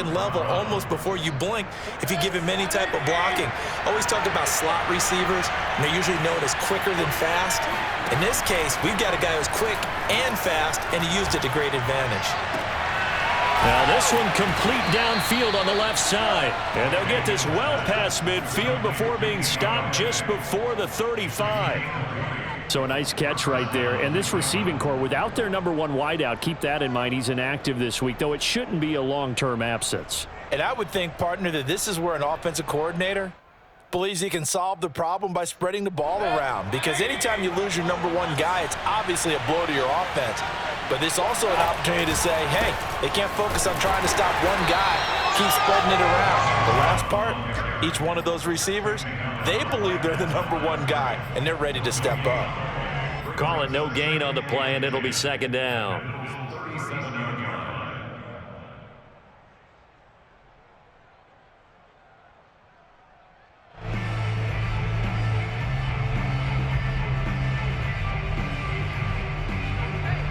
level almost before you blink if you give him any type of blocking. Always talk about slot receivers, and they're usually known as quicker than fast. In this case, we've got a guy who's quick and fast, and he used it to great advantage. Now this one complete downfield on the left side. And they'll get this well past midfield before being stopped just before the 35. So a nice catch right there. And this receiving core, without their number one wideout, keep that in mind. He's inactive this week, though it shouldn't be a long-term absence. And I would think, partner, that this is where an offensive coordinator believes he can solve the problem by spreading the ball around. Because anytime you lose your number one guy, it's obviously a blow to your offense. But it's also an opportunity to say, hey, they can't focus on trying to stop one guy. Keep spreading it around. The last part, each one of those receivers, they believe they're the number one guy, and they're ready to step up. Call it no gain on the play, and it'll be second down.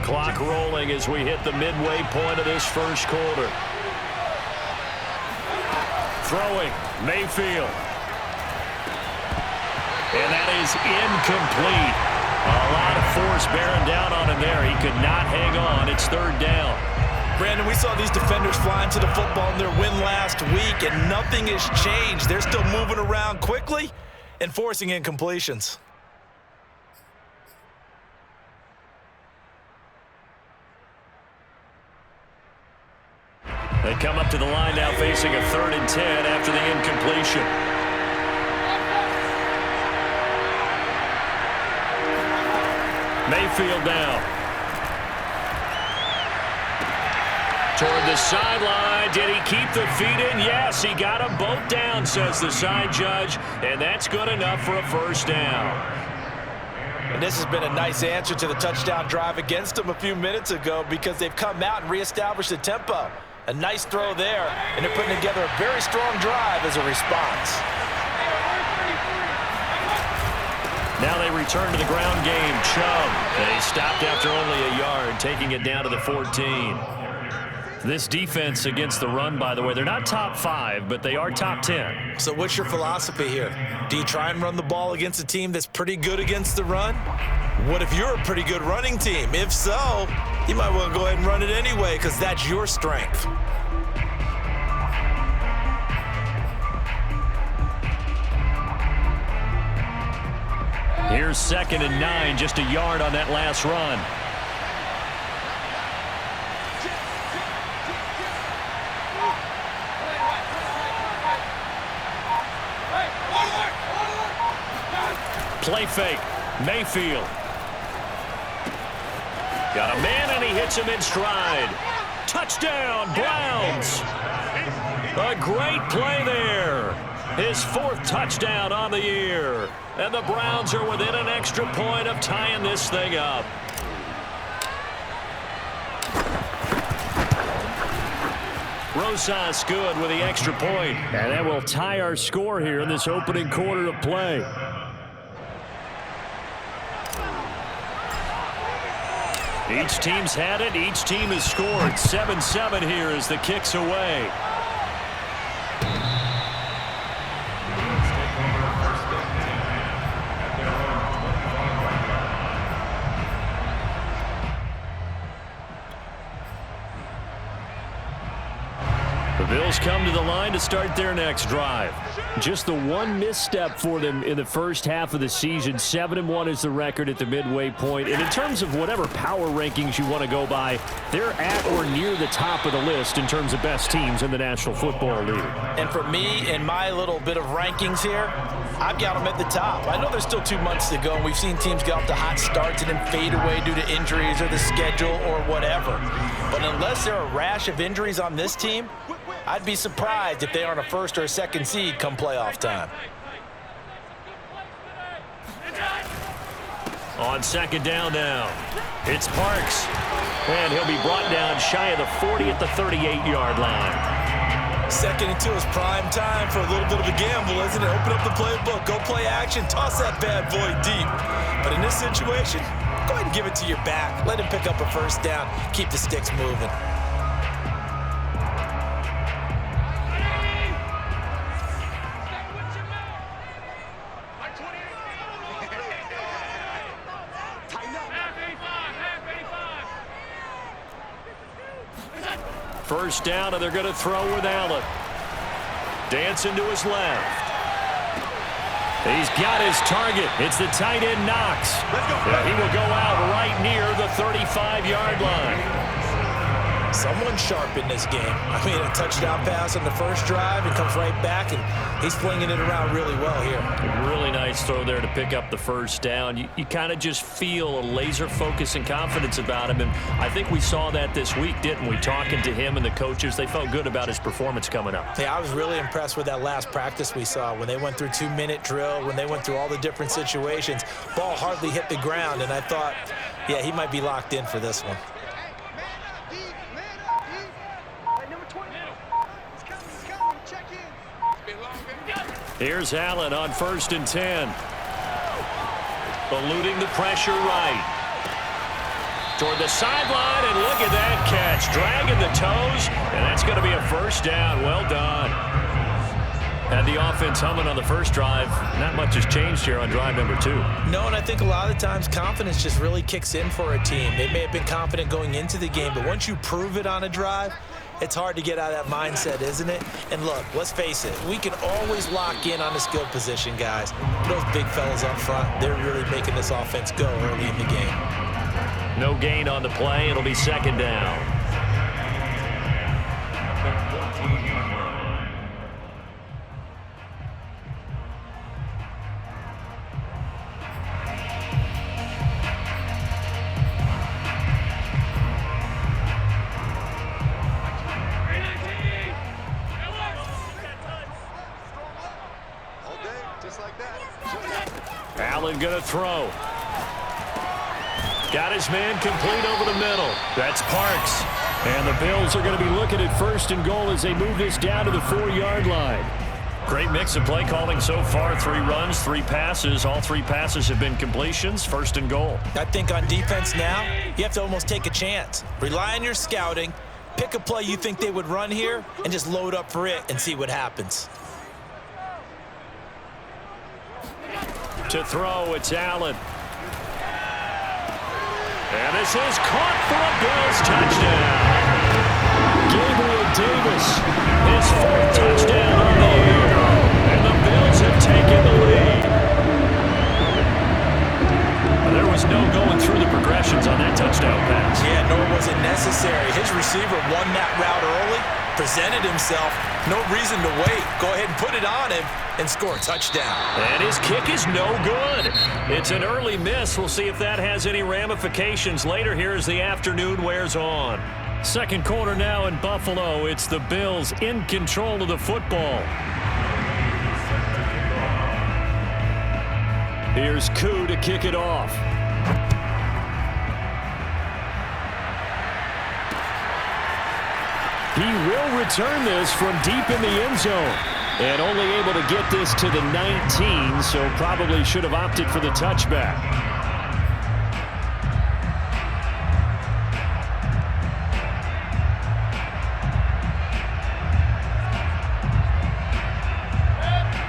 Clock rolling as we hit the midway point of this first quarter. Throwing, Mayfield. And that is incomplete. A lot of force bearing down on him there. He could not hang on. It's third down. Brandon, we saw these defenders flying to the football in their win last week, and nothing has changed. They're still moving around quickly and forcing incompletions. They come up to the line now facing a 3rd and 10 after the incompletion. Mayfield now. Toward the sideline. Did he keep the feet in? Yes, he got them both down, says the side judge. And that's good enough for a first down. And this has been a nice answer to the touchdown drive against them a few minutes ago because they've come out and reestablished the tempo. A nice throw there, and they're putting together a very strong drive as a response. Now they return to the ground game. Chubb. They stopped after only a yard, taking it down to the 14. This defense against the run, by the way, they're not top 5, but they are top 10. So what's your philosophy here? Do you try and run the ball against a team that's pretty good against the run? What if you're a pretty good running team? If so, you might well go ahead and run it anyway because that's your strength. Here's 2nd and 9, just a yard on that last run. Play fake. Mayfield. Got a man, and he hits him in stride. Touchdown, Browns. A great play there. His 4th touchdown on the year. And the Browns are within an extra point of tying this thing up. Rosas good with the extra point. And that will tie our score here in this opening quarter of play. Each team's had it. Each team has scored. 7-7 here as the kick's away. The Bills come to the line to start their next drive. Just the one misstep for them in the first half of the season. 7-1 is the record at the midway point. And in terms of whatever power rankings you want to go by, they're at or near the top of the list in terms of best teams in the National Football League. And for me, in my little bit of rankings here, I've got them at the top. I know there's still 2 months to go, and we've seen teams get off to hot starts and then fade away due to injuries or the schedule or whatever. But unless there are a rash of injuries on this team, I'd be surprised if they aren't a 1st or a 2nd seed come playoff time. On 2nd down now, it's Parks. And he'll be brought down shy of the 40 at the 38-yard line. 2nd and 2 is prime time for a little bit of a gamble, isn't it? Open up the playbook, go play action, toss that bad boy deep. But in this situation, go ahead and give it to your back. Let him pick up a 1st down, keep the sticks moving. First down, and they're going to throw with Allen. Dancing to his left. He's got his target. It's the tight end, Knox. He will go out right near the 35-yard line. Someone sharp in this game. I mean, a touchdown pass on the first drive and comes right back, and he's flinging it around really well here. Really nice throw there to pick up the first down. You kind of just feel a laser focus and confidence about him, and I think we saw that this week, didn't we? Talking to him and the coaches, they felt good about his performance coming up. Yeah, I was really impressed with that last practice we saw when they went through 2-minute drill, when they went through all the different situations. Ball hardly hit the ground, and I thought, yeah, he might be locked in for this one. Here's Allen on 1st and 10. Eluding the pressure right. Toward the sideline, and look at that catch. Dragging the toes, and that's going to be a first down. Well done. Had the offense humming on the first drive. Not much has changed here on drive number 2. No, and I think a lot of times confidence just really kicks in for a team. They may have been confident going into the game, but once you prove it on a drive, it's hard to get out of that mindset, isn't it? And look, let's face it, we can always lock in on the skill position, guys. Those big fellas up front, they're really making this offense go early in the game. No gain on the play. It'll be 2nd down. Allen going to throw. Got his man complete over the middle. That's Parks. And the Bills are going to be looking at 1st and goal as they move this down to the 4-yard line. Great mix of play calling so far. 3 runs, 3 passes. All 3 passes have been completions. 1st and goal. I think on defense now, you have to almost take a chance. Rely on your scouting. Pick a play you think they would run here and just load up for it and see what happens. To throw, it's Allen. And this is caught for a Bills touchdown. Gabriel Davis, his 4th touchdown on the year. And the Bills have taken the lead. There was no going through the progressions on that touchdown pass. Yeah, nor was it necessary. His receiver won that route early, presented himself. No reason to wait. Go ahead and put it on him and score a touchdown. And his kick is no good. It's an early miss. We'll see if that has any ramifications later here as the afternoon wears on. 2nd quarter now in Buffalo. It's the Bills in control of the football. Here's Koo to kick it off. He will return this from deep in the end zone. And only able to get this to the 19, so probably should have opted for the touchback.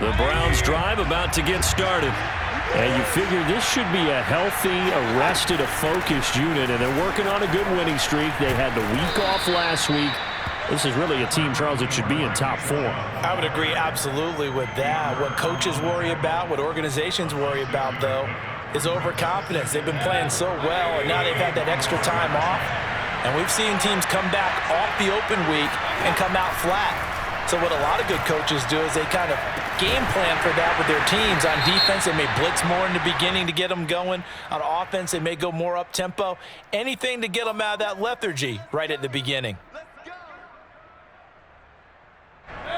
The Browns drive about to get started. And you figure this should be a healthy, arrested, a focused unit, and they're working on a good winning streak. They had the week off last week. This is really a team, Charles, that should be in top 4. I would agree absolutely with that. What coaches worry about, what organizations worry about, though, is overconfidence. They've been playing so well, and now they've had that extra time off. And we've seen teams come back off the open week and come out flat. So what a lot of good coaches do is they kind of game plan for that with their teams. On defense, they may blitz more in the beginning to get them going. On offense, they may go more up-tempo. Anything to get them out of that lethargy right at the beginning.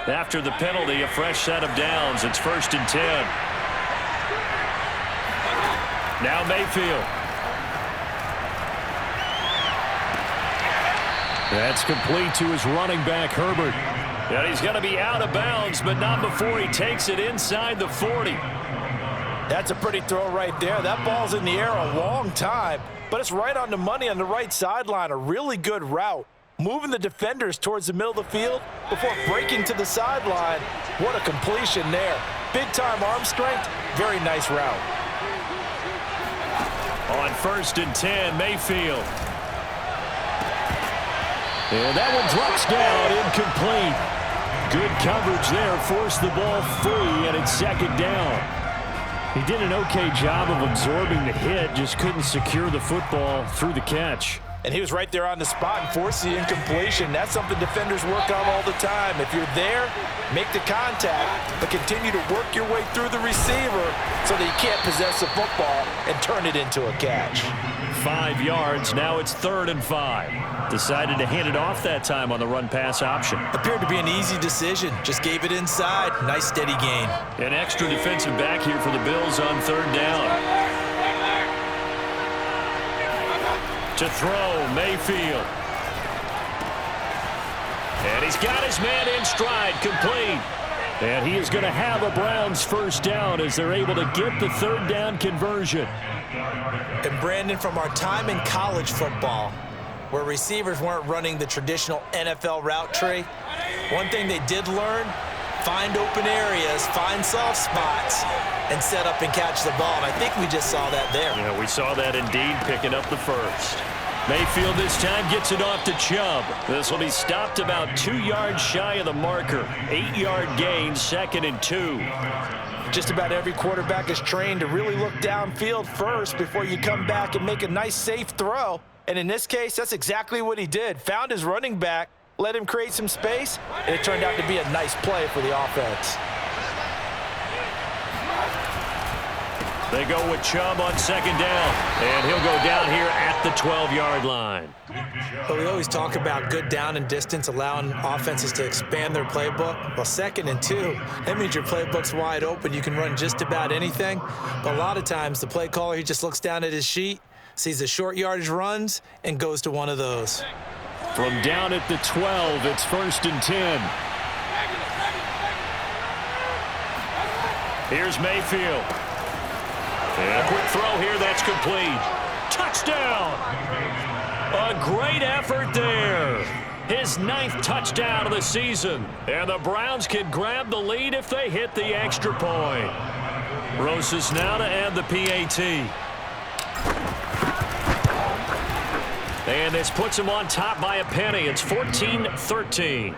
After the penalty, a fresh set of downs. It's 1st and 10. Now Mayfield. That's complete to his running back, Herbert. And he's going to be out of bounds, but not before he takes it inside the 40. That's a pretty throw right there. That ball's in the air a long time, but it's right on the money on the right sideline. A really good route. Moving the defenders towards the middle of the field before breaking to the sideline. What a completion there. Big-time arm strength. Very nice route. On 1st and 10, Mayfield. And that one drops down, incomplete. Good coverage there, forced the ball free, and it's second down. He did an okay job of absorbing the hit, just couldn't secure the football through the catch. And he was right there on the spot and forced the incompletion. That's something defenders work on all the time. If you're there, make the contact, but continue to work your way through the receiver so that you can't possess the football and turn it into a catch. 5 yards, now it's 3rd and 5. Decided to hand it off that time on the run-pass option. Appeared to be an easy decision. Just gave it inside. Nice steady gain. An extra defensive back here for the Bills on 3rd down. To throw, Mayfield. And he's got his man in stride, complete. And he is going to have a Browns first down as they're able to get the 3rd down conversion. And Brandon, from our time in college football, where receivers weren't running the traditional NFL route tree, one thing they did learn, find open areas, find soft spots, and set up and catch the ball. And I think we just saw that there. Yeah, we saw that indeed, picking up the first. Mayfield this time gets it off to Chubb. This will be stopped about 2 yards shy of the marker. 8-yard gain, 2nd and 2. Just about every quarterback is trained to really look downfield first before you come back and make a nice, safe throw. And in this case, that's exactly what he did. Found his running back, let him create some space, and it turned out to be a nice play for the offense. They go with Chubb on 2nd down, and he'll go down here at the 12-yard line. But we always talk about good down and distance, allowing offenses to expand their playbook. Well, 2nd and 2, that means your playbook's wide open. You can run just about anything. But a lot of times, the play caller, he just looks down at his sheet, sees the short yardage runs, and goes to one of those. From down at the 12, it's 1st and 10. Here's Mayfield. And a quick throw here, that's complete. Touchdown! A great effort there. His 9th touchdown of the season. And the Browns can grab the lead if they hit the extra point. Rosas now to add the PAT. And this puts him on top by a penny. It's 14-13.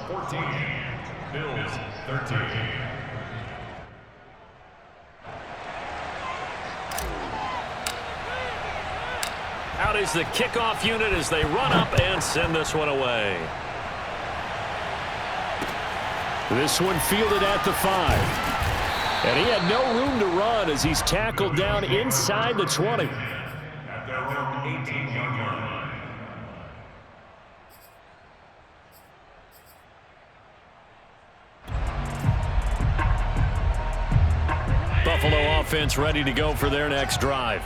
14, Bills 13. Out is the kickoff unit as they run up and send this one away. This one fielded at the 5. And he had no room to run as he's tackled down inside the 20. At their own 18-yard line. Buffalo offense ready to go for their next drive.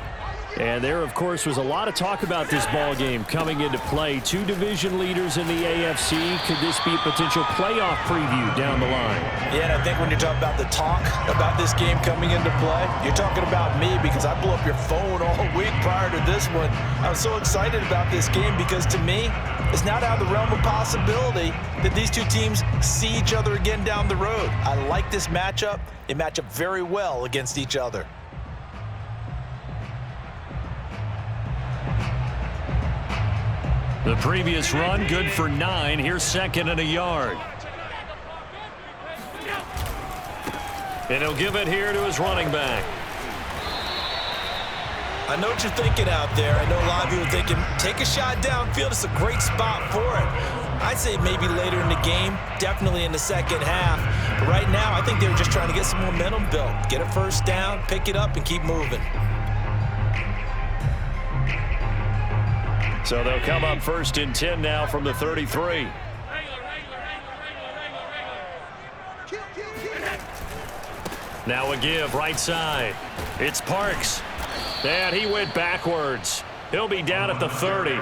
And there, of course, was a lot of talk about this ball game coming into play. 2 division leaders in the AFC. Could this be a potential playoff preview down the line? Yeah, and I think when you're talking about the talk about this game coming into play, you're talking about me because I blew up your phone all week prior to this one. I was so excited about this game because, to me, it's not out of the realm of possibility that these two teams see each other again down the road. I like this matchup. They match up very well against each other. The previous run, good for 9. Here's 2nd and a yard. And he'll give it here to his running back. I know what you're thinking out there. I know a lot of you are thinking, take a shot downfield. It's a great spot for it. I'd say maybe later in the game, definitely in the second half. But right now, I think they were just trying to get some momentum built. Get a first down, pick it up, and keep moving. So they'll come up 1st and 10 now from the 33. Now a give right side. It's Parks. And he went backwards. He'll be down at the 30.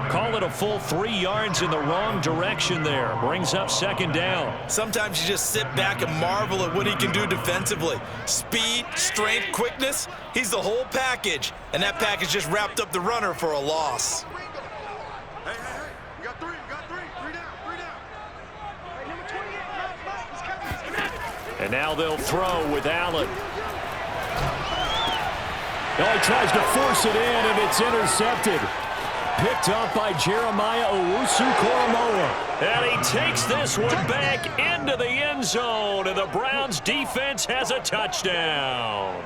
Call it a full 3 yards in the wrong direction there. Brings up 2nd down. Sometimes you just sit back and marvel at what he can do defensively. Speed, strength, quickness. He's the whole package. And that package just wrapped up the runner for a loss. Hey, you got three down. Hey, number 28, he's coming. And now they'll throw with Allen. Oh, he tries to force it in, and it's intercepted. picked up by Jeremiah Owusu-Koramoah. And he takes this one back into the end zone, and the Browns defense has a touchdown.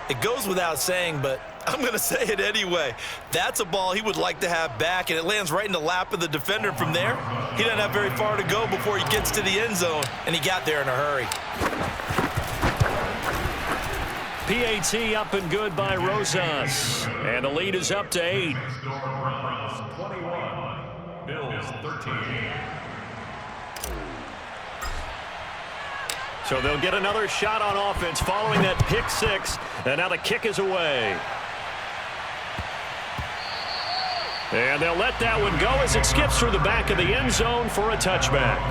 It goes without saying, but I'm going to say it anyway. That's a ball he would like to have back, and it lands right in the lap of the defender. From there, he doesn't have very far to go before he gets to the end zone, and he got there in a hurry. PAT up and good by Rosas, and the lead is up to 8. Browns 21, Bills 13. So they'll get another shot on offense following that pick 6, and now the kick is away. And they'll let that one go as it skips through the back of the end zone for a touchback.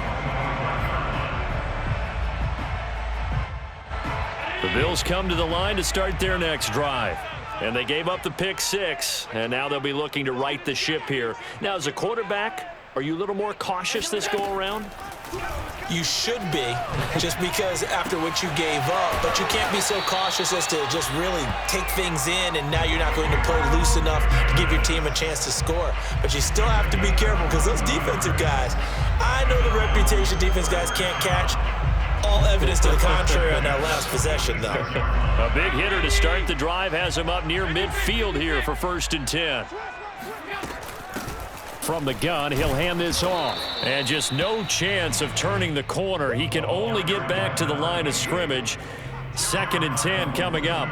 The Bills come to the line to start their next drive. And they gave up the pick 6, and now they'll be looking to right the ship here. Now, as a quarterback, are you a little more cautious this go-around? You should be, just because after what you gave up, but you can't be so cautious as to just really take things in, and now you're not going to play loose enough to give your team a chance to score. But you still have to be careful because those defensive guys, I know the reputation defense guys can't catch. All evidence to the contrary on that last possession, though. A big hitter to start the drive has him up near midfield here for 1st and 10. From the gun, he'll hand this off. And just no chance of turning the corner. He can only get back to the line of scrimmage. 2nd and 10 coming up.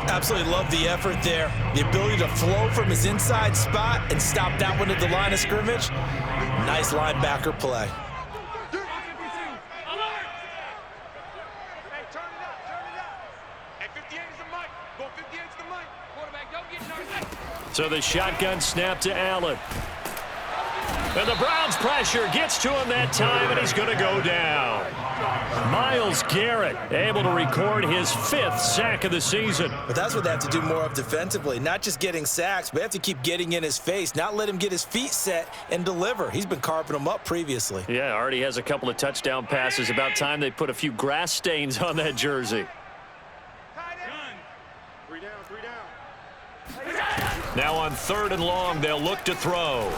Absolutely love the effort there. The ability to flow from his inside spot and stop that one at the line of scrimmage. Nice linebacker play. So the shotgun snap to Allen. And the Browns pressure gets to him that time, and he's going to go down. Myles Garrett able to record his 5th sack of the season. But that's what they have to do more of defensively. Not just getting sacks, but they have to keep getting in his face, not let him get his feet set and deliver. He's been carving them up previously. Yeah, already has a couple of touchdown passes. About time they put a few grass stains on that jersey. Now on 3rd and long, they'll look to throw.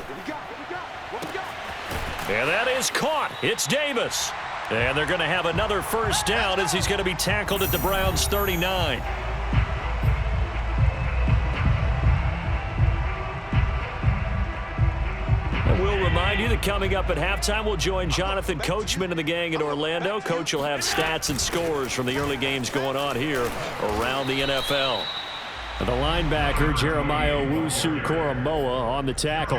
And that is caught. It's Davis. And they're going to have another 1st down as he's going to be tackled at the Browns' 39. And we'll remind you that coming up at halftime, we'll join Jonathan Coachman and the gang in Orlando. Coach will have stats and scores from the early games going on here around the NFL. The linebacker, Jeremiah Owusu-Koramoah, on the tackle.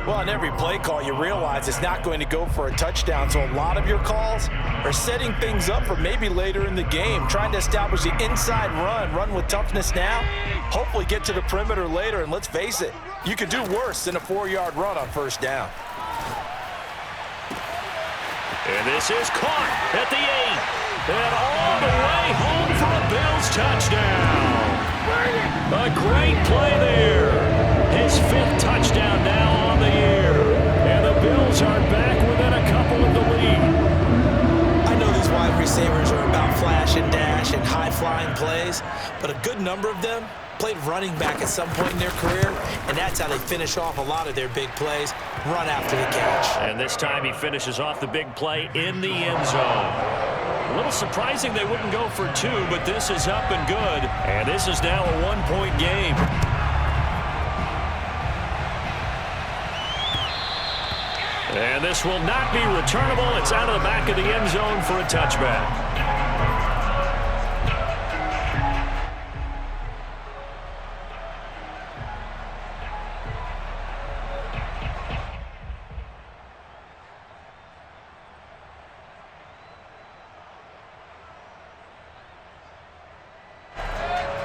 Well, on every play call, you realize it's not going to go for a touchdown, so a lot of your calls are setting things up for maybe later in the game, trying to establish the inside run with toughness now, hopefully get to the perimeter later, and let's face it, you could do worse than a 4-yard run on 1st down. And this is caught at the 8, and all the way home for a Bills touchdown. A great play there. His 5th touchdown now on the year. And the Bills are back within a couple of the lead. I know these wide receivers are about flash and dash and high-flying plays, but a good number of them played running back at some point in their career, and that's how they finish off a lot of their big plays, run after the catch. And this time he finishes off the big play in the end zone. A little surprising they wouldn't go for 2, but this is up and good. And this is now a 1-point game. And this will not be returnable. It's out of the back of the end zone for a touchback.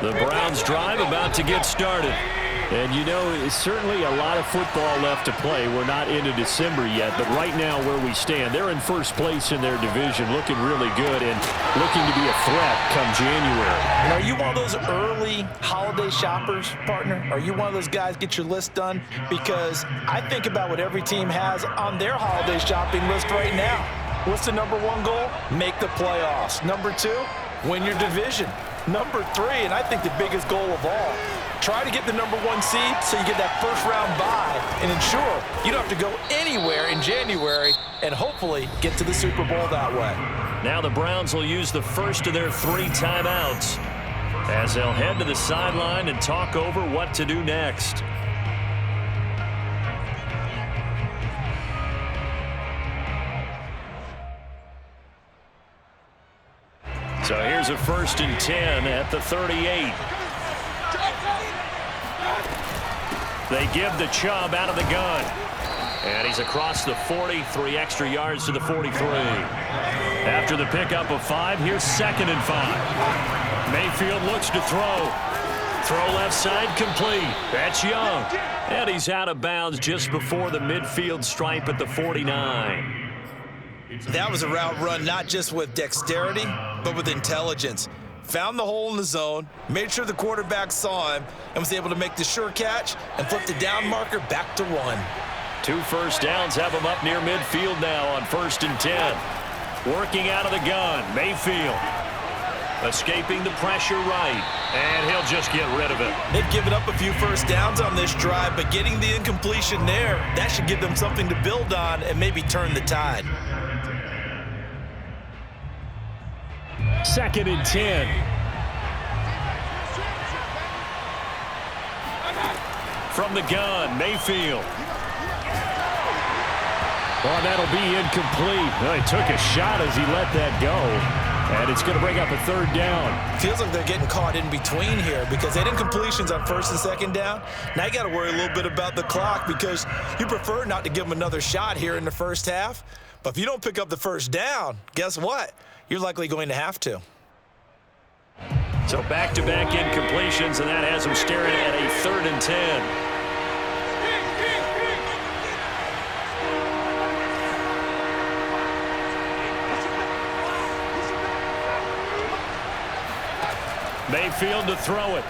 The Browns drive about to get started. And you know, it's certainly a lot of football left to play. We're not into December yet, but right now where we stand, they're in 1st place in their division, looking really good and looking to be a threat come January. And are you one of those early holiday shoppers, partner? Are you one of those guys get your list done? Because I think about what every team has on their holiday shopping list right now. What's the #1 goal? Make the playoffs. #2, win your division. #3, and I think the biggest goal of all, Try to get the #1 seed so you get that first-round bye and ensure you don't have to go anywhere in January and hopefully get to the Super Bowl that way. Now the Browns will use the first of their 3 timeouts as they'll head to the sideline and talk over what to do next. So here's a 1st and 10 at the 38. They give the Chubb out of the gun. And he's across the 40, 3 extra yards to the 43. After the pickup of 5, here's 2nd and 5. Mayfield looks to throw. Throw left side complete. That's Young. And he's out of bounds just before the midfield stripe at the 49. That was a route run not just with dexterity, but with intelligence. Found the hole in the zone, made sure the quarterback saw him, and was able to make the sure catch and flip the down marker back to 1. 2 first downs have him up near midfield now on 1st and 10. Working out of the gun, Mayfield. Escaping the pressure right, and he'll just get rid of it. They've given up a few first downs on this drive, but getting the incompletion there, that should give them something to build on and maybe turn the tide. 2nd and 10. From the gun, Mayfield. Oh, that'll be incomplete. Well, he took a shot as he let that go. And it's going to bring up a 3rd down. Feels like they're getting caught in between here because they had incompletions on 1st and 2nd down. Now you got to worry a little bit about the clock because you prefer not to give them another shot here in the first half. But if you don't pick up the 1st down, guess what? You're likely going to have to. So back-to-back incompletions, and that has him staring at a 3rd and 10. Mayfield to throw it.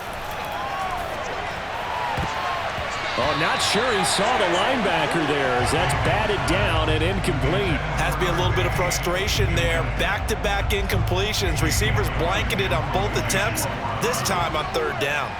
Oh, not sure he saw the linebacker there as that's batted down and incomplete. Has to be a little bit of frustration there. Back-to-back incompletions. Receivers blanketed on both attempts, this time on 3rd down.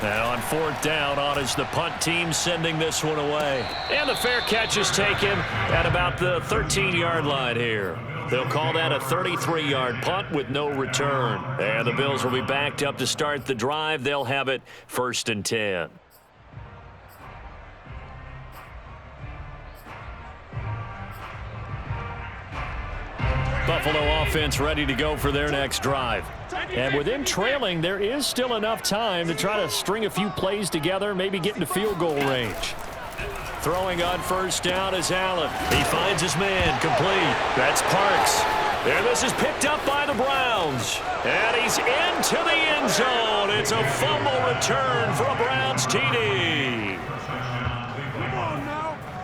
And on 4th down, on is the punt team sending this one away. And the fair catch is taken at about the 13-yard line here. They'll call that a 33-yard punt with no return. And the Bills will be backed up to start the drive. They'll have it 1st and 10. Buffalo offense ready to go for their next drive. And with them trailing, there is still enough time to try to string a few plays together, maybe get into field goal range. Throwing on 1st down is Allen. He finds his man, complete. That's Parks. And this is picked up by the Browns. And he's into the end zone. It's a fumble return for a Browns TD.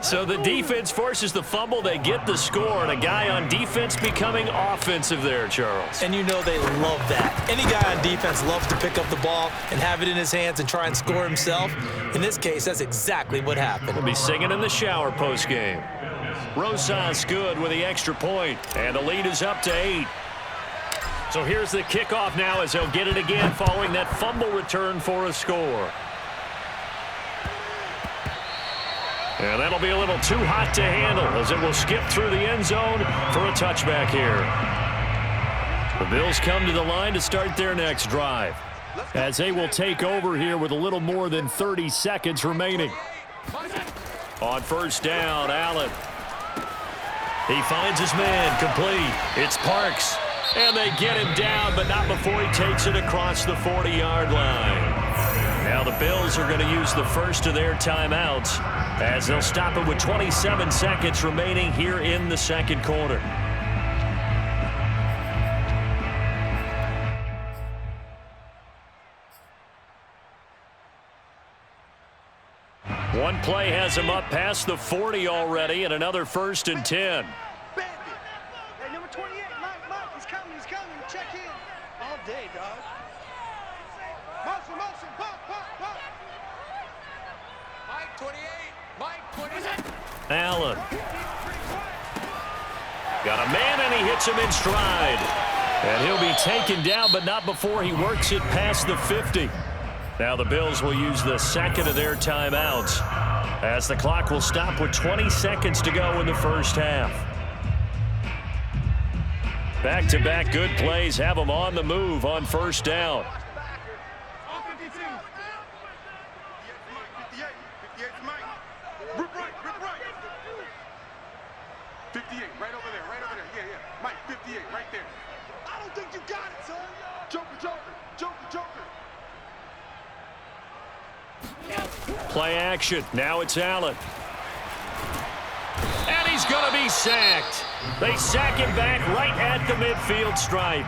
So the defense forces the fumble. They get the score, and a guy on defense becoming offensive there, Charles. And you know they love that. Any guy on defense loves to pick up the ball and have it in his hands and try and score himself. In this case, that's exactly what happened. We'll be singing in the shower postgame. Rosas good with the extra point, and the lead is up to 8. So here's the kickoff now as they'll get it again following that fumble return for a score. And that'll be a little too hot to handle as it will skip through the end zone for a touchback here. The Bills come to the line to start their next drive as they will take over here with a little more than 30 seconds remaining. On 1st down, Allen. He finds his man, complete. It's Parks. And they get him down, but not before he takes it across the 40-yard line. Now the Bills are going to use the first of their timeouts as they'll stop it with 27 seconds remaining here in the 2nd quarter. One play has him up past the 40 already, and another 1st and 10. Bandit. Hey, number 28, Mike, he's coming, check in. All day, dog. Motion, pop. Mike, 28, Mike, 28. Allen. Got a man, and he hits him in stride. And he'll be taken down, but not before he works it past the 50. Now the Bills will use the second of their timeouts as the clock will stop with 20 seconds to go in the first half. Back-to-back good plays have them on the move on first down. 58, right over there, right over there. Yeah, yeah. Mike, 58, right there. I don't think you got it, son. Joker, Joker, Joker, Joker. Play action. Now it's Allen. And he's going to be sacked. They sack him back right at the midfield stripe.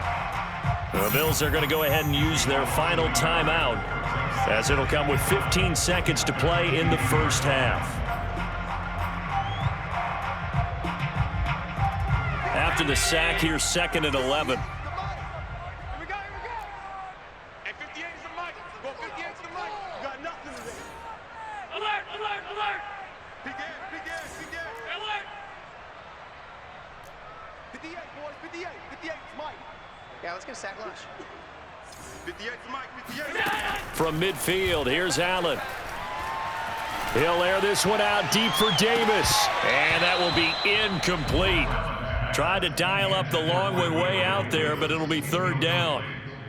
The Bills are going to go ahead and use their final timeout as it'll come with 15 seconds to play in the first half. After the sack here, 2nd and 11. Here we go, here we go. Hey, 58 is the mic. Go 58 to the mic. You got nothing today. Alert, alert, alert. Big ass, big ass, big ass. Alert. 58, boys, 58. 58 is Mike. Yeah, let's get a sack lunch. 58 is Mike, 58. From midfield, here's Allen. He'll air this one out deep for Davis. And that will be incomplete. Tried to dial up the long one way out there, but it'll be 3rd down.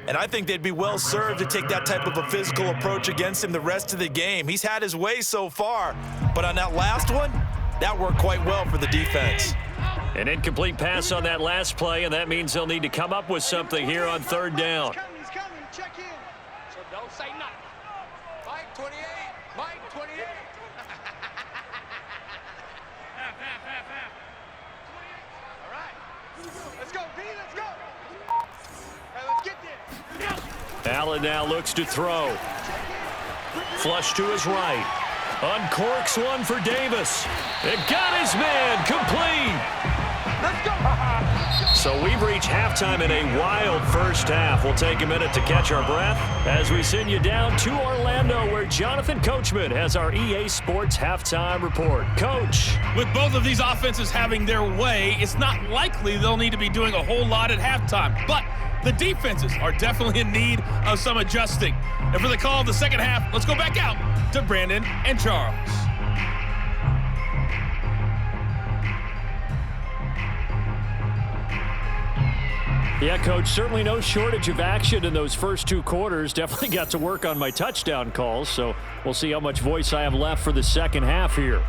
And I think they'd be well served to take that type of a physical approach against him the rest of the game. He's had his way so far, but on that last one, that worked quite well for the defense. An incomplete pass on that last play, and that means they'll need to come up with something here on 3rd down. He's coming, check in. So don't say nothing. Mike, 28. Mike, 28. All right. Let's go, B, let's go. Hey, let's get there. Allen now looks to throw. Flush to his right. Uncorks one for Davis. It got his man complete. Let's go. So we've reached halftime in a wild first half. We'll take a minute to catch our breath as we send you down to Orlando, where Jonathan Coachman has our EA Sports halftime report. Coach. With both of these offenses having their way, it's not likely they'll need to be doing a whole lot at halftime. But the defenses are definitely in need of some adjusting. And for the call of the second half, let's go back out to Brandon and Charles. Yeah, Coach, certainly no shortage of action in those first 2 quarters. Definitely got to work on my touchdown calls, so we'll see how much voice I have left for the second half here.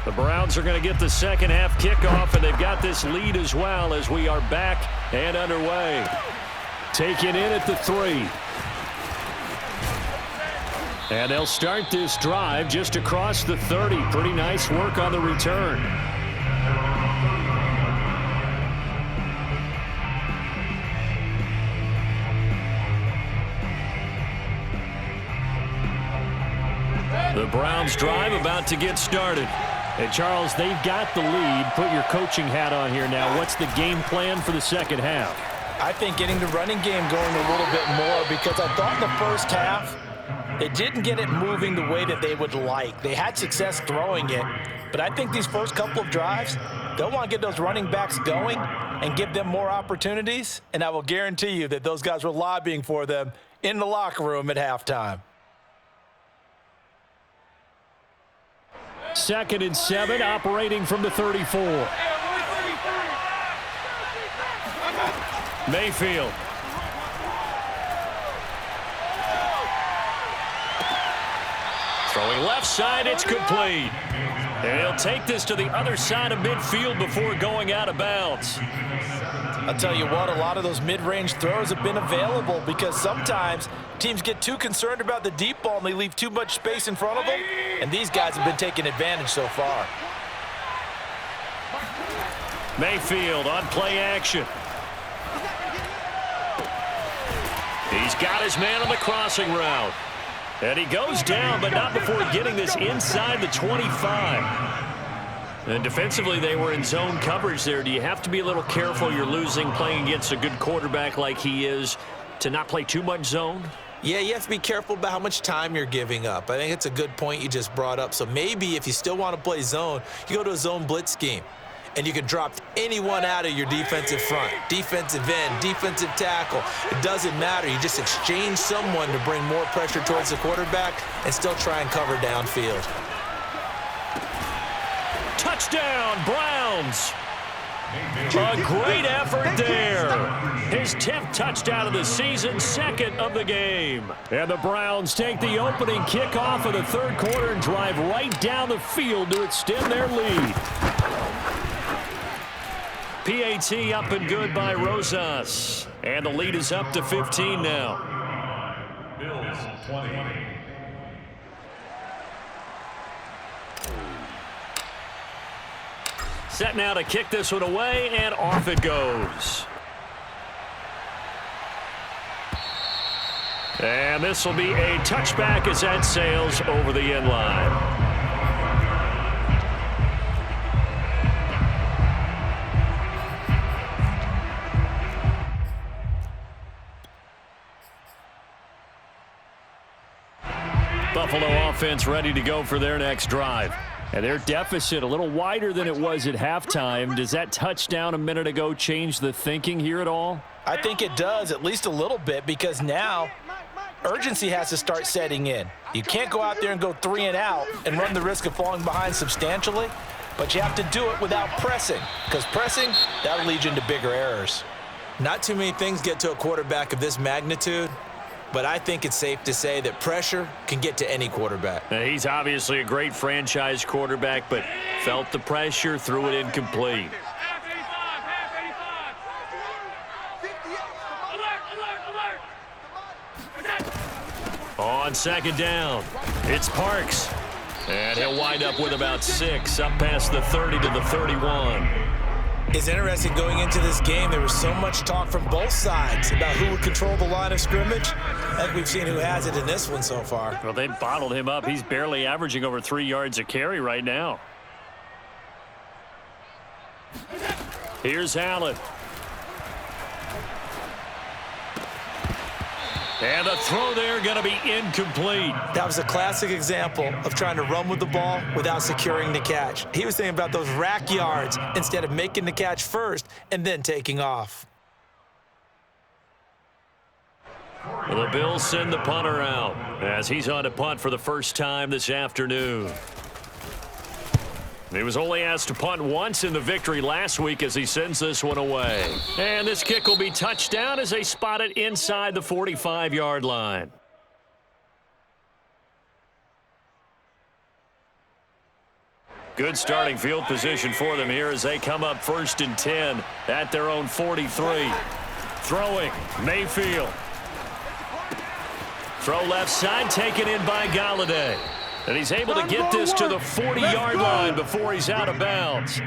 The Browns are going to get the second half kickoff, and they've got this lead as well as we are back and underway. Taken in at the 3. And they'll start this drive just across the 30. Pretty nice work on the return. The Browns drive about to get started. And, Charles, they've got the lead. Put your coaching hat on here now. What's the game plan for the second half? I think getting the running game going a little bit more, because I thought in the first half they didn't get it moving the way that they would like. They had success throwing it, but I think these first couple of drives, they'll want to get those running backs going and give them more opportunities, and I will guarantee you that those guys were lobbying for them in the locker room at halftime. 2nd and 7, operating from the 34. Mayfield. Throwing left side, it's complete. And he'll take this to the other side of midfield before going out of bounds. I'll tell you what, a lot of those mid-range throws have been available because sometimes teams get too concerned about the deep ball and they leave too much space in front of them, and these guys have been taking advantage so far. Mayfield on play action. He's got his man on the crossing route. And he goes down, but not before getting this inside the 25. And defensively, they were in zone coverage there. Do you have to be a little careful? You're losing playing against a good quarterback like he is to not play too much zone? Yeah, you have to be careful about how much time you're giving up. I think it's a good point you just brought up. So maybe if you still want to play zone, you go to a zone blitz scheme. And you can drop anyone out of your defensive front, defensive end, defensive tackle. It doesn't matter. You just exchange someone to bring more pressure towards the quarterback and still try and cover downfield. Touchdown, Browns. A great effort there. His 10th touchdown of the season, 2nd of the game. And the Browns take the opening kickoff of the 3rd quarter and drive right down the field to extend their lead. PAT up and good by Rosas. And the lead is up to 15 now. Bills 20. Set now to kick this one away, and off it goes. And this will be a touchback as that sails over the end line. Buffalo offense ready to go for their next drive. And their deficit a little wider than it was at halftime. Does that touchdown a minute ago change the thinking here at all? I think it does, at least a little bit, because now urgency has to start setting in. You can't go out there and go 3 and out and run the risk of falling behind substantially, but you have to do it without pressing, because pressing, that'll lead you into bigger errors. Not too many things get to a quarterback of this magnitude, but I think it's safe to say that pressure can get to any quarterback. He's obviously a great franchise quarterback, but felt the pressure, threw it incomplete. On 2nd down, it's Parks. And he'll wind up with about 6, up past the 30 to the 31. It's interesting going into this game. There was so much talk from both sides about who would control the line of scrimmage. I think we've seen who has it in this one so far. Well, they bottled him up. He's barely averaging over 3 yards a carry right now. Here's Allen. And the throw there going to be incomplete. That was a classic example of trying to run with the ball without securing the catch. He was thinking about those rack yards instead of making the catch first and then taking off. Well, the Bills send the punter out as he's on to punt for the first time this afternoon. He was only asked to punt once in the victory last week as he sends this one away. And this kick will be touchdown as they spot it inside the 45-yard line. Good starting field position for them here as they come up 1st and 10 at their own 43. Throwing, Mayfield. Throw left side, taken in by Galladay. And he's able to get this to the 40-yard line before he's out of bounds.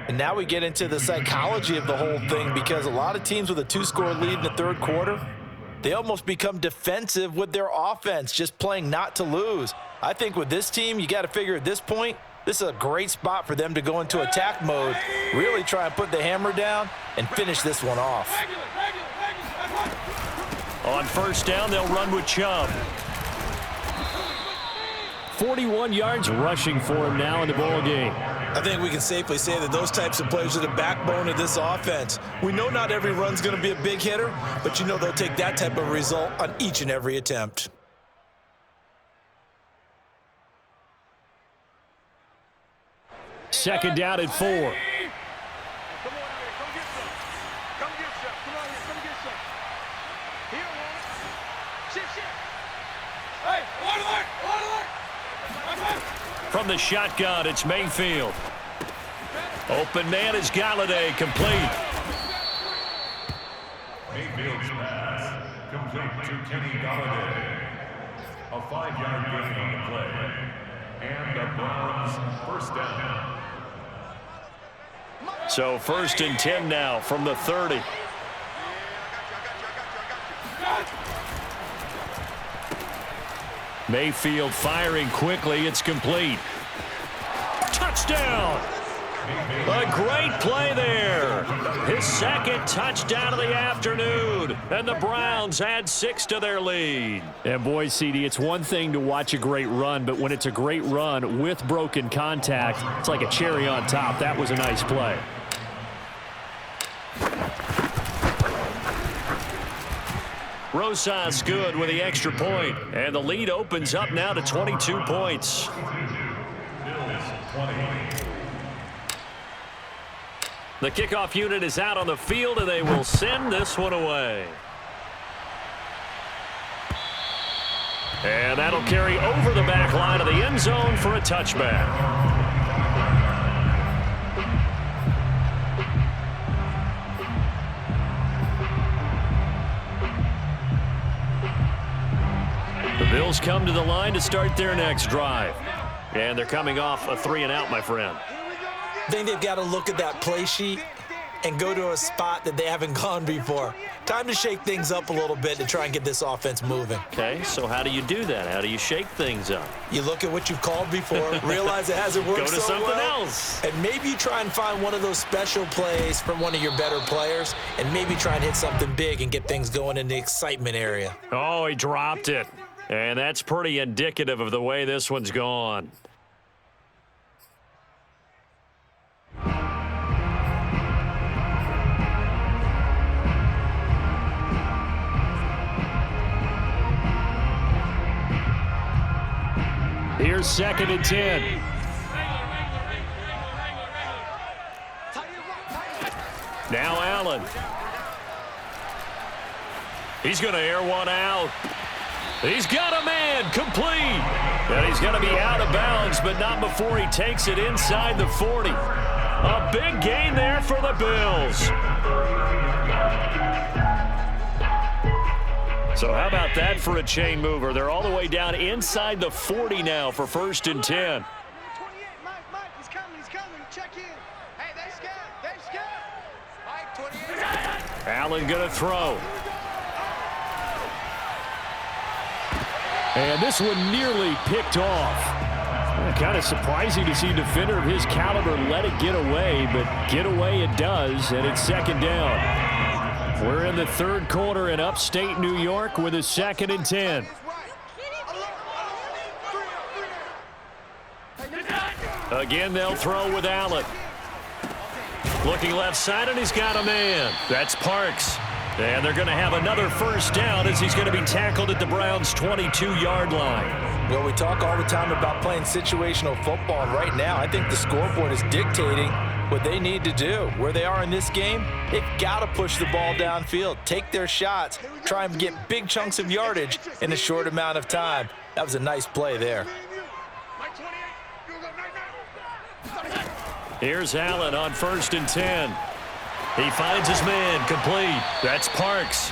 And now we get into the psychology of the whole thing, because a lot of teams with a 2-score lead in the 3rd quarter, they almost become defensive with their offense, just playing not to lose. I think with this team, you got to figure at this point, this is a great spot for them to go into attack mode, really try and put the hammer down and finish this one off. On 1st down, they'll run with Chubb. 41 yards rushing for him now in the ball game. I think we can safely say that those types of players are the backbone of this offense. We know not every run's going to be a big hitter, but you know they'll take that type of result on each and every attempt. Second down at 4. Come on out here. Come get some. Come get some. Come on here. Come get some. He don't want it. Shit. Hey, alert. From the shotgun, it's Mayfield. Open man is Galladay, complete. Mayfield's pass complete to Kenny Galladay. A 5-yard gain on the play. And the Browns 1st down. So 1st and 10 now from the 30. Mayfield firing quickly. It's complete. Touchdown! A great play there. His second touchdown of the afternoon. And the Browns add 6 to their lead. And boy, CD, it's one thing to watch a great run, but when it's a great run with broken contact, it's like a cherry on top. That was a nice play. Rosas good with the extra point. And the lead opens up now to 22 points. Bills 20. The kickoff unit is out on the field, and they will send this one away. And that'll carry over the back line of the end zone for a touchback. The Bills come to the line to start their next drive. And they're coming off a 3-and-out, my friend. I think they've got to look at that play sheet and go to a spot that they haven't gone before. Time to shake things up a little bit to try and get this offense moving. Okay, so how do you do that? How do you shake things up? You look at what you've called before, realize it hasn't worked Go to so something well, else. and maybe you try and find one of those special plays from one of your better players, and maybe try and hit something big and get things going in the excitement area. Oh, he dropped it. And that's pretty indicative of the way this one's gone. Here's 2nd and 10. Now Allen. He's going to air one out. He's got a man, complete. And he's going to be out of bounds, but not before he takes it inside the 40. A big gain there for the Bills. So how about that for a chain mover? They're all the way down inside the 40 now for 1st and 10. 28, Mike, he's coming, check in. Hey, they scared. Mike, 28. Allen going to throw. And this one nearly picked off. Kind of surprising to see a defender of his caliber let it get away, but get away it does, and it's 2nd down. We're in the 3rd quarter in upstate New York with a 2nd and 10. Again, they'll throw with Allen. Looking left side, and he's got a man. That's Parks. And they're going to have another 1st down as he's going to be tackled at the Browns' 22-yard line. Well, we talk all the time about playing situational football, and right now I think the scoreboard is dictating what they need to do. Where they are in this game, they've got to push the ball downfield, take their shots, try and get big chunks of yardage in a short amount of time. That was a nice play there. Here's Allen on 1st and 10. He finds his man, complete. That's Parks.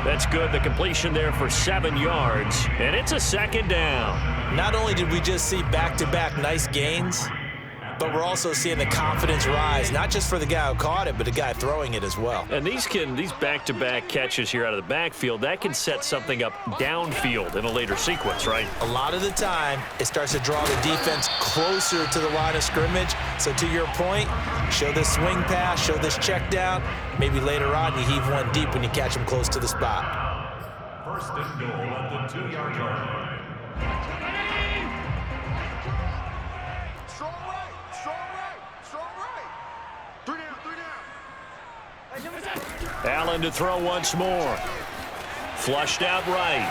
That's good. The completion there for 7 yards, and it's a 2nd down. Not only did we just see back-to-back nice gains, but we're also seeing the confidence rise, not just for the guy who caught it, but the guy throwing it as well. And these back-to-back catches here out of the backfield, that can set something up downfield in a later sequence, right? A lot of the time, it starts to draw the defense closer to the line of scrimmage. So to your point, show this swing pass, show this check down. Maybe later on you heave one deep when you catch them close to the spot. 1st and goal at the 2-yard line. Allen to throw once more. Flushed out right.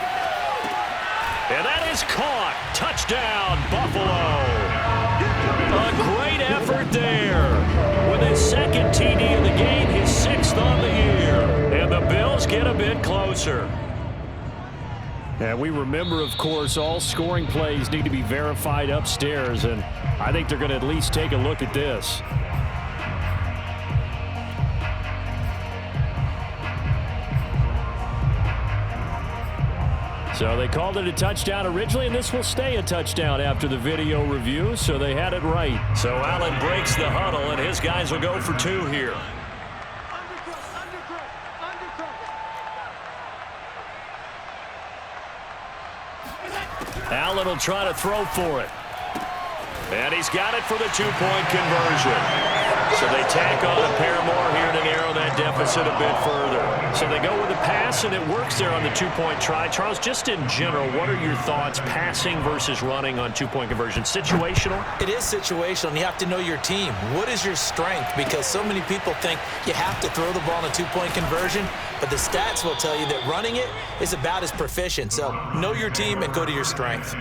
And that is caught. Touchdown, Buffalo. A great effort there. With his 2nd TD of the game, his 6th on the year. And the Bills get a bit closer. And we remember, of course, all scoring plays need to be verified upstairs, and I think they're going to at least take a look at this. So they called it a touchdown originally, and this will stay a touchdown after the video review, so they had it right. So Allen breaks the huddle, and his guys will go for 2 here. Allen will try to throw for it. And he's got it for the two-point conversion. So they tack on a pair more here to narrow that deficit a bit further. So they go with a pass, and it works there on the two-point try. Charles, just in general, what are your thoughts passing versus running on two-point conversion? Situational? It is situational, and you have to know your team. What is your strength? Because so many people think you have to throw the ball in a two-point conversion, but the stats will tell you that running it is about as proficient. So know your team and go to your strength.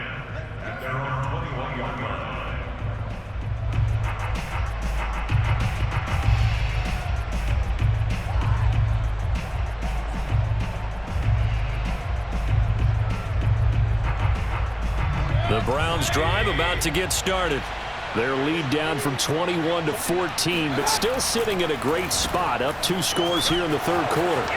The Browns drive about to get started. Their lead down from 21 to 14, but still sitting at a great spot, up 2 scores here in the third quarter.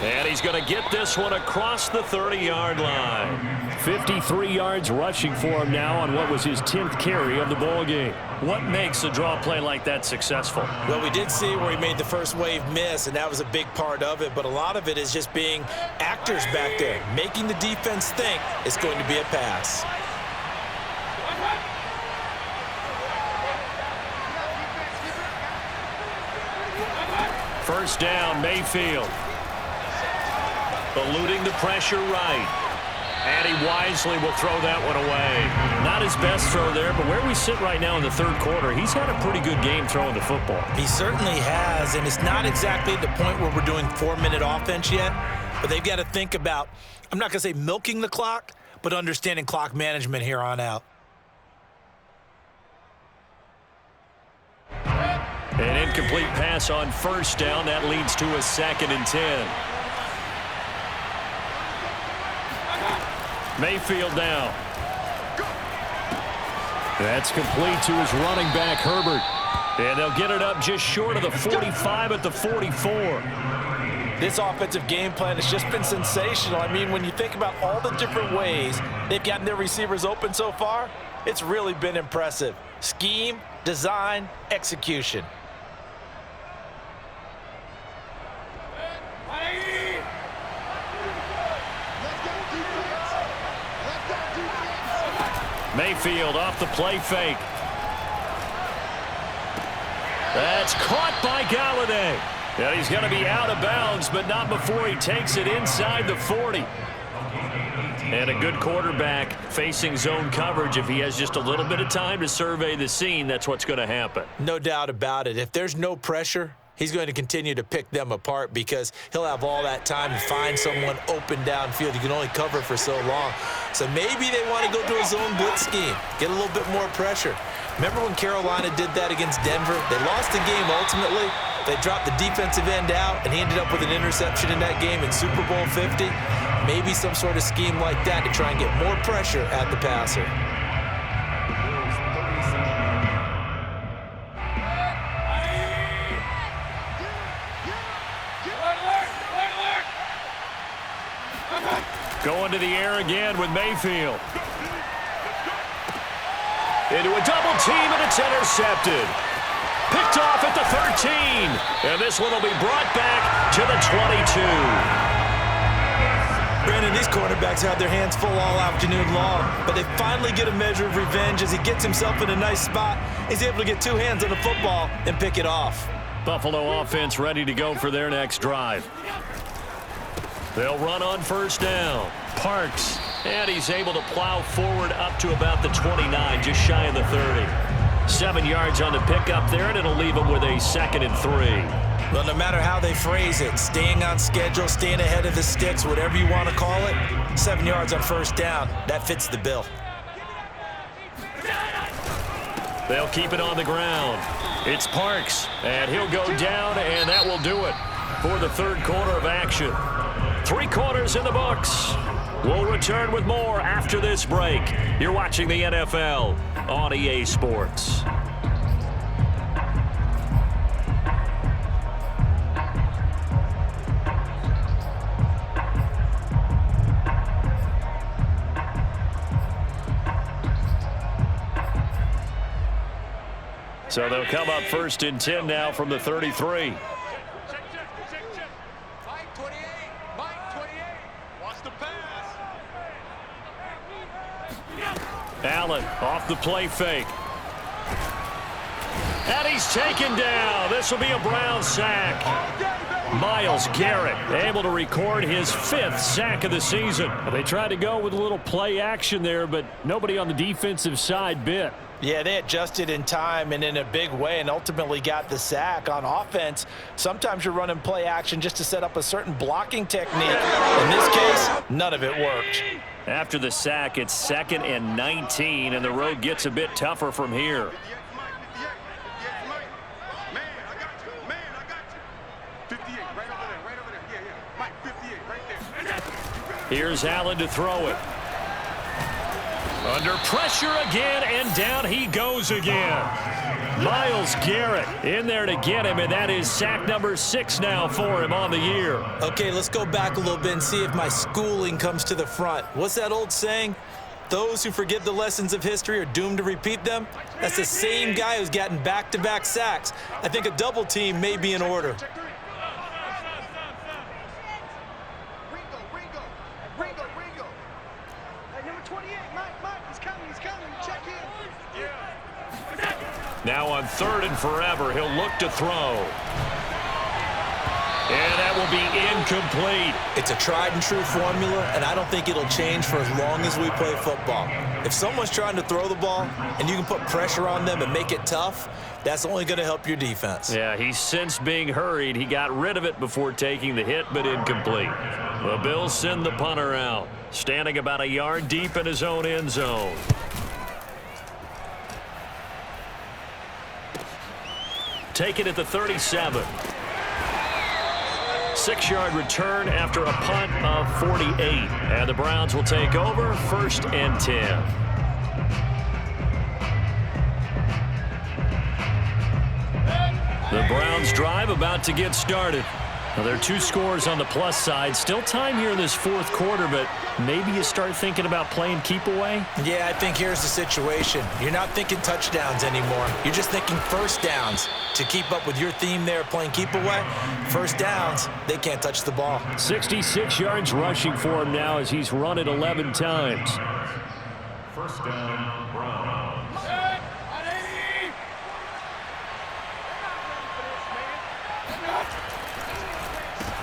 And he's going to get this one across the 30-yard line. 53 yards rushing for him now on what was his 10th carry of the ball game. What makes a draw play like that successful? Well, we did see where he made the first wave miss, and that was a big part of it, but a lot of it is just being actors back there, making the defense think it's going to be a pass. First down, Mayfield. Eluding the pressure right. And he wisely will throw that one away. Not his best throw there, but where we sit right now in the third quarter, he's had a pretty good game throwing the football. He certainly has, and it's not exactly at the point where we're doing 4-minute offense yet, but they've got to think about, I'm not going to say milking the clock, but understanding clock management here on out. An incomplete pass on first down. That leads to a 2nd and 10. Mayfield now. That's complete to his running back, Herbert. And they'll get it up just short of the 45 at the 44. This offensive game plan has just been sensational. I mean, when you think about all the different ways they've gotten their receivers open so far, it's really been impressive. Scheme, design, execution. Mayfield off the play fake. That's caught by Galladay. And he's going to be out of bounds, but not before he takes it inside the 40. And a good quarterback facing zone coverage. If he has just a little bit of time to survey the scene, that's what's going to happen. No doubt about it. If there's no pressure, he's going to continue to pick them apart because he'll have all that time to find someone open downfield. You can only cover for so long. So maybe they want to go to a zone blitz scheme, get a little bit more pressure. Remember when Carolina did that against Denver? They lost the game ultimately. They dropped the defensive end out, and he ended up with an interception in that game in Super Bowl 50. Maybe some sort of scheme like that to try and get more pressure at the passer. Going to the air again with Mayfield. Into a double team, and it's intercepted. Picked off at the 13. And this one will be brought back to the 22. Brandon, these quarterbacks have their hands full all afternoon long, but they finally get a measure of revenge as he gets himself in a nice spot. He's able to get 2 hands on the football and pick it off. Buffalo offense ready to go for their next drive. They'll run on first down. Parks, and he's able to plow forward up to about the 29, just shy of the 30. 7 yards on the pickup there, and it'll leave him with a 2nd and 3. Well, no matter how they phrase it, staying on schedule, staying ahead of the sticks, whatever you want to call it, 7 yards on first down, that fits the bill. They'll keep it on the ground. It's Parks, and he'll go down, and that will do it for the third quarter of action. 3 quarters in the books. We'll return with more after this break. You're watching the NFL on EA Sports. So they'll come up 1st and 10 now from the 33. Mike 28. Mike 28. Wants the pass. Allen off the play fake. And he's taken down. This will be a Brown sack. Myles Garrett able to record his 5th sack of the season. They tried to go with a little play action there, but nobody on the defensive side bit. Yeah, they adjusted in time and in a big way and ultimately got the sack. On offense, sometimes you're running play action just to set up a certain blocking technique. In this case, none of it worked. After the sack, it's 2nd and 19, and the road gets a bit tougher from here. Here's Allen to throw it. Under pressure again, and down he goes again. Myles Garrett in there to get him, and that is sack number 6 now for him on the year. Okay, let's go back a little bit and see if my schooling comes to the front. What's that old saying? Those who forget the lessons of history are doomed to repeat them. That's the same guy who's gotten back-to-back sacks. I think a double team may be in order. Now on 3rd and forever, he'll look to throw. And that will be incomplete. It's a tried and true formula, and I don't think it'll change for as long as we play football. If someone's trying to throw the ball and you can put pressure on them and make it tough, that's only going to help your defense. Yeah, he's since being hurried. He got rid of it before taking the hit, but incomplete. The Bills send the punter out, standing about a yard deep in his own end zone. Taken at the 37. 6-yard return after a punt of 48. And the Browns will take over 1st and 10. The Browns drive about to get started. Now, there are 2 scores on the plus side. Still time here in this 4th quarter, but maybe you start thinking about playing keep away? Yeah, I think here's the situation. You're not thinking touchdowns anymore. You're just thinking first downs. To keep up with your theme there, playing keep away, first downs, they can't touch the ball. 66 yards rushing for him now as he's run it 11 times. First down, Browns.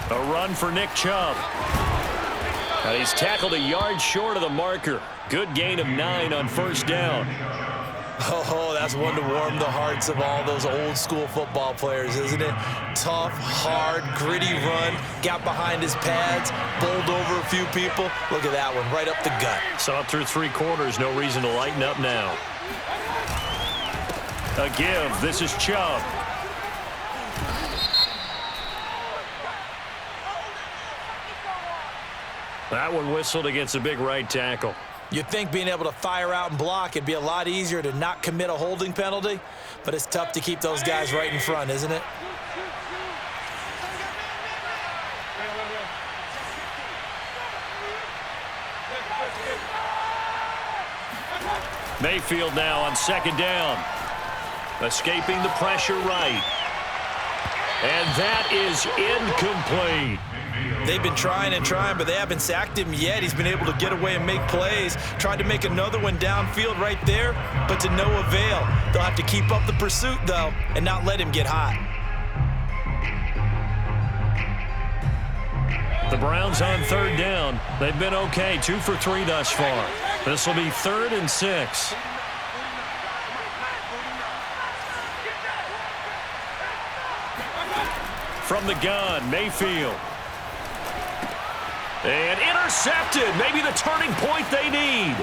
A run for Nick Chubb. He's tackled a yard short of the marker. Good gain of 9 on 1st down. Oh, that's one to warm the hearts of all those old-school football players, isn't it? Tough, hard, gritty run. Got behind his pads, bowled over a few people. Look at that one, right up the gut. Saw it through 3 quarters. No reason to lighten up now. A give. This is Chubb. That one whistled against a big right tackle. You'd think being able to fire out and block, it'd be a lot easier to not commit a holding penalty, but it's tough to keep those guys right in front, isn't it? Mayfield now on 2nd down. Escaping the pressure right. And that is incomplete. They've been trying and trying, but they haven't sacked him yet. He's been able to get away and make plays. Tried to make another one downfield right there, but to no avail. They'll have to keep up the pursuit, though, and not let him get hot. The Browns on 3rd down. They've been okay, 2 for 3 thus far. This will be 3rd and 6. From the gun, Mayfield. And intercepted. Maybe the turning point they need.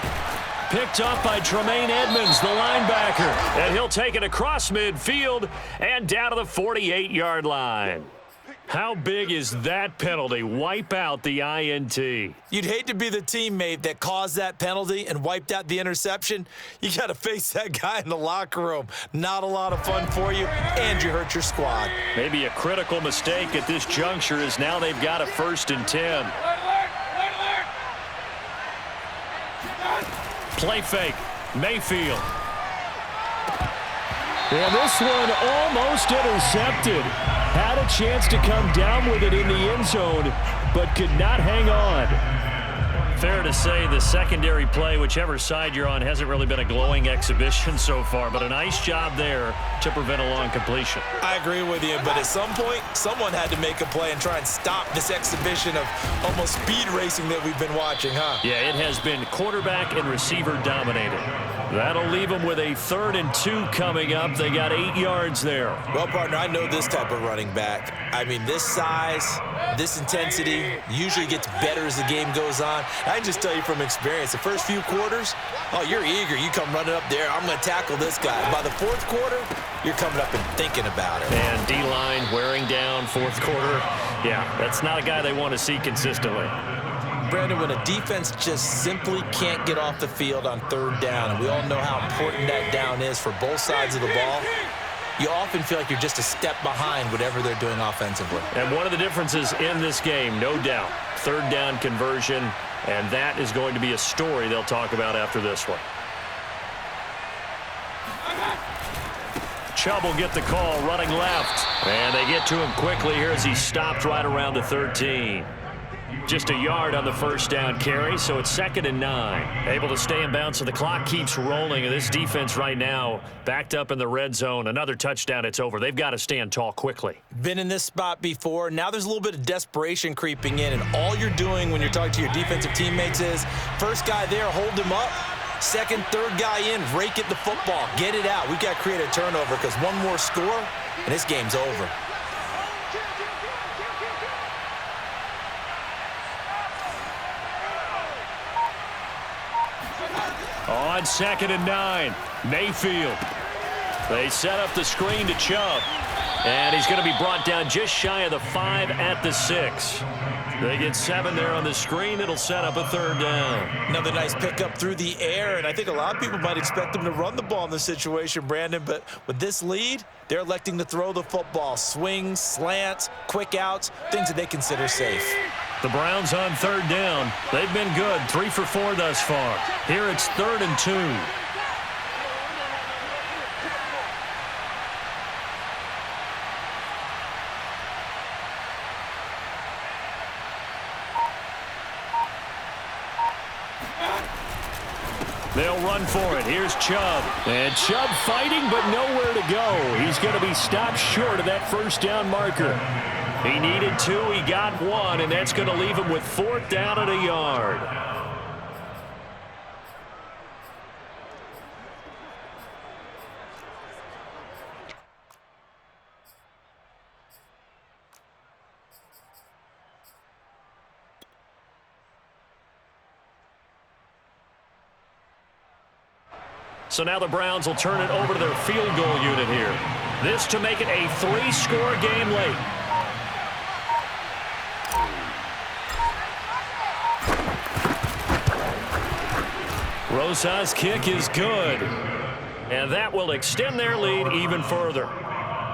Picked up by Tremaine Edmonds, the linebacker. And he'll take it across midfield and down to the 48-yard line. How big is that penalty? Wipe out the INT. You'd hate to be the teammate that caused that penalty and wiped out the interception. You got to face that guy in the locker room. Not a lot of fun for you, and you hurt your squad. Maybe a critical mistake at this juncture is now they've got a 1st and 10. Play fake. Mayfield. And this one almost intercepted. Had a chance to come down with it in the end zone, but could not hang on. Fair to say the secondary play, whichever side you're on, hasn't really been a glowing exhibition so far, but a nice job there to prevent a long completion. I agree with you, but at some point, someone had to make a play and try and stop this exhibition of almost speed racing that we've been watching, huh? Yeah, it has been quarterback and receiver dominated. That'll leave them with a 3rd and 2 coming up. They got 8 yards there. Well, partner, I know this type of running back. I mean, this size, this intensity usually gets better as the game goes on. I can just tell you from experience, the first few quarters, oh, you're eager. You come running up there, I'm going to tackle this guy. By the 4th quarter, you're coming up and thinking about it. And D-line wearing down 4th quarter. Yeah, that's not a guy they want to see consistently. Brandon, when a defense just simply can't get off the field on 3rd down, and we all know how important that down is for both sides of the ball, you often feel like you're just a step behind whatever they're doing offensively. And one of the differences in this game, no doubt, 3rd down conversion, and that is going to be a story they'll talk about after this one. Chubb will get the call running left, and they get to him quickly here as he stopped right around the 13. Just a yard on the 1st down carry, so it's 2nd and 9. Able to stay in bounds, so the clock keeps rolling. And this defense right now backed up in the red zone. Another touchdown, it's over. They've got to stand tall quickly. Been in this spot before. Now there's a little bit of desperation creeping in, and all you're doing when you're talking to your defensive teammates is, first guy there, hold him up. 2nd, 3rd guy in, rake at the football. Get it out. We've got to create a turnover because one more score, and this game's over. On 2nd and 9, Mayfield. They set up the screen to Chubb. And he's going to be brought down just shy of the 5 at the 6. They get 7 there on the screen. It'll set up a 3rd down. Another nice pickup through the air, and I think a lot of people might expect them to run the ball in this situation, Brandon, but with this lead, they're electing to throw the football. Swings, slants, quick outs, things that they consider safe. The Browns on 3rd down. They've been good, 3 for 4 thus far. Here it's 3rd and 2. They'll run for it. Here's Chubb. And Chubb fighting, but nowhere to go. He's going to be stopped short of that 1st down marker. He needed 2, he got 1, and that's going to leave him with 4th down and a yard. So now the Browns will turn it over to their field goal unit here. This to make it a 3-score game late. Rosa's kick is good. And that will extend their lead even further.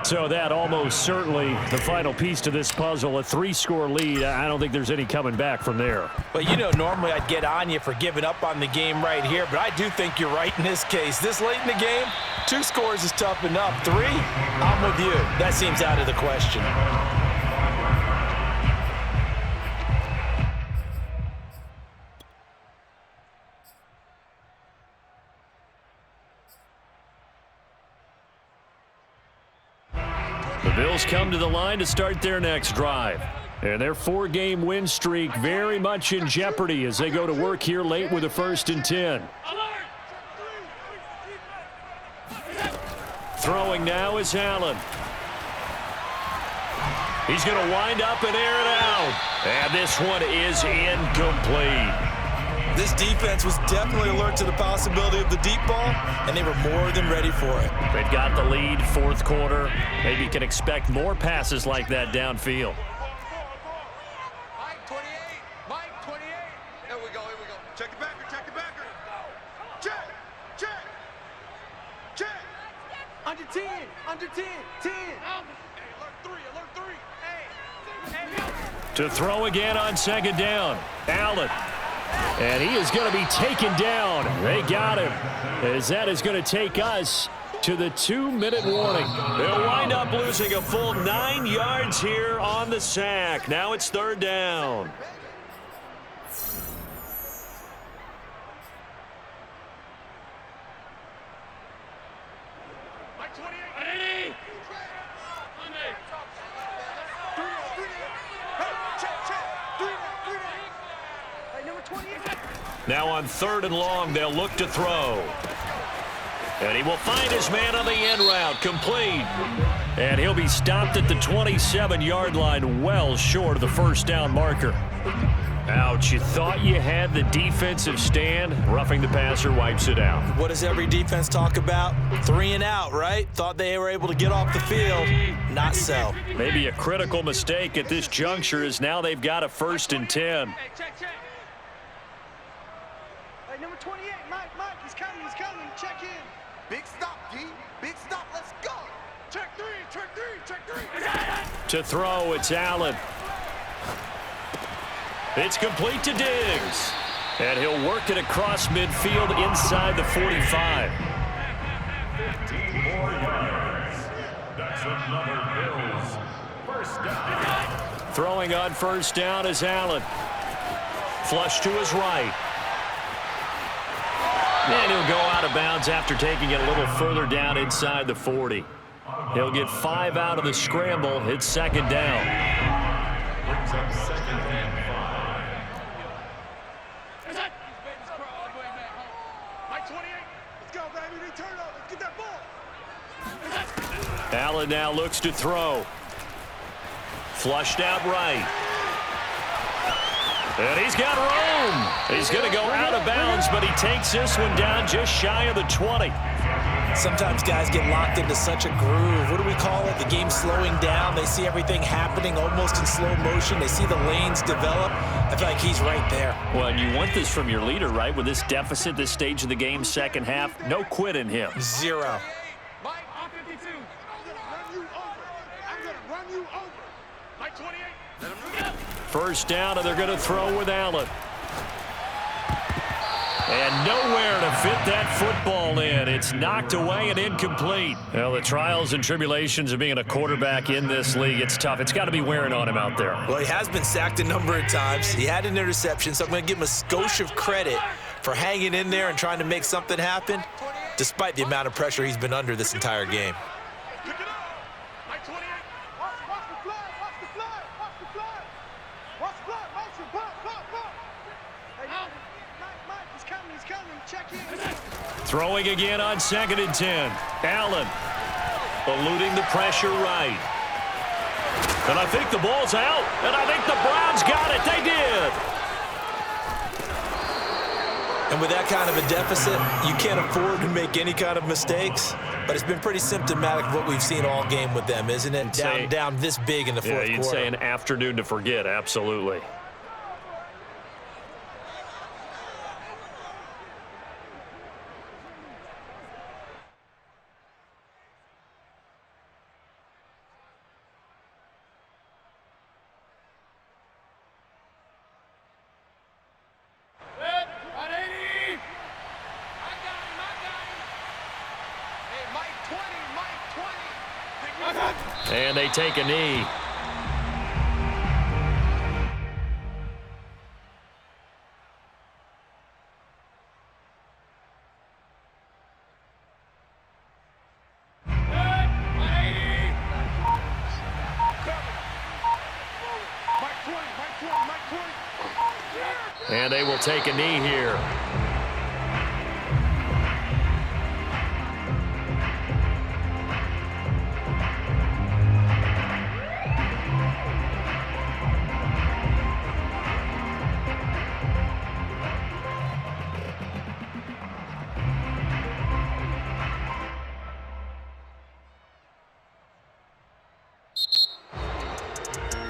So that almost certainly the final piece to this puzzle, a 3-score lead. I don't think there's any coming back from there. Well, you know, normally I'd get on you for giving up on the game right here, but I do think you're right in this case. This late in the game, 2 scores is tough enough. 3, I'm with you. That seems out of the question. The Bills come to the line to start their next drive. And their 4-game win streak very much in jeopardy as they go to work here late with a 1st and 10. Throwing now is Allen. He's going to wind up and air it out. And this one is incomplete. This defense was definitely alert to the possibility of the deep ball, and they were more than ready for it. They've got the lead, 4th quarter. Maybe you can expect more passes like that downfield. Mike 28, Mike 28. There we go, here we go. Check the backer, check the backer. Check, check, check. Under 10, under 10, 10. Hey, alert 3, Hey. To throw again on 2nd down. Allen. And he is going to be taken down. They got him. As that is going to take us to the 2-minute warning. They'll wind up losing a full 9 yards here on the sack. Now it's 3rd down. Mike 28. Hey, number 28. Now on 3rd and long, they'll look to throw. And he will find his man on the end route, complete. And he'll be stopped at the 27-yard line, well short of the first down marker. Ouch, you thought you had the defensive stand. Roughing the passer wipes it out. What does every defense talk about? 3 and out, right? Thought they were able to get off the field. Not so. Maybe a critical mistake at this juncture is now they've got a 1st and 10. Hey, check. Hey, number 28, Mike, he's coming. Check in. Big stop, D. Big stop. Let's go. Check three. To throw, it's Allen. It's complete to Diggs. And he'll work it across midfield inside the 45. 15 more yards. That's another Bills first down. Throwing on 1st down is Allen. Flush to his right. And he'll go out of bounds after taking it a little further down inside the 40. He'll get 5 out of the scramble. It's 2nd down. Brings up 2nd and 5. Mike 28. Let's go, baby. They turn up. Let's get that ball. Allen now looks to throw. Flushed out right. And he's got room. He's going to go out of bounds, but he takes this one down just shy of the 20. Sometimes guys get locked into such a groove. What do we call it? The game's slowing down. They see everything happening almost in slow motion. They see the lanes develop. I feel like he's right there. Well, and you want this from your leader, right? With this deficit, this stage of the game, 2nd half, no quit in him. 0. Mike, on 52. I'm going to run you over. Mike 28. Let him move. 1st down, and they're going to throw with Allen. And nowhere to fit that football in. It's knocked away and incomplete. Well, the trials and tribulations of being a quarterback in this league, it's tough. It's got to be wearing on him out there. Well, he has been sacked a number of times. He had an interception, so I'm going to give him a skosh of credit for hanging in there and trying to make something happen, despite the amount of pressure he's been under this entire game. Pick it up. Mike 28. Watch the flag. Watch the flag. Motion. Pop. Hey, Mike, he's coming. Check in. Throwing again on 2nd and 10. Allen eluding the pressure right. And I think the ball's out. And I think the Browns got it. They did. And with that kind of a deficit, you can't afford to make any kind of mistakes. But it's been pretty symptomatic of what we've seen all game with them, isn't it? Down this big in the fourth quarter. Yeah, you'd say an afternoon to forget. Absolutely. And they take a knee. And they will take a knee here.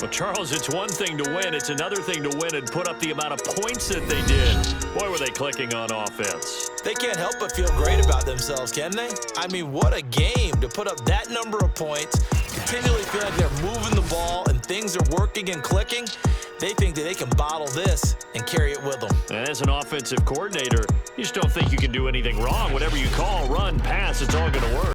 Well, Charles, it's one thing to win. It's another thing to win and put up the amount of points that they did. Boy, were they clicking on offense. They can't help but feel great about themselves, can they? I mean, what a game to put up that number of points, continually feel like they're moving the ball and things are working and clicking. They think that they can bottle this and carry it with them. And as an offensive coordinator, you just don't think you can do anything wrong. Whatever you call, run, pass, it's all going to work.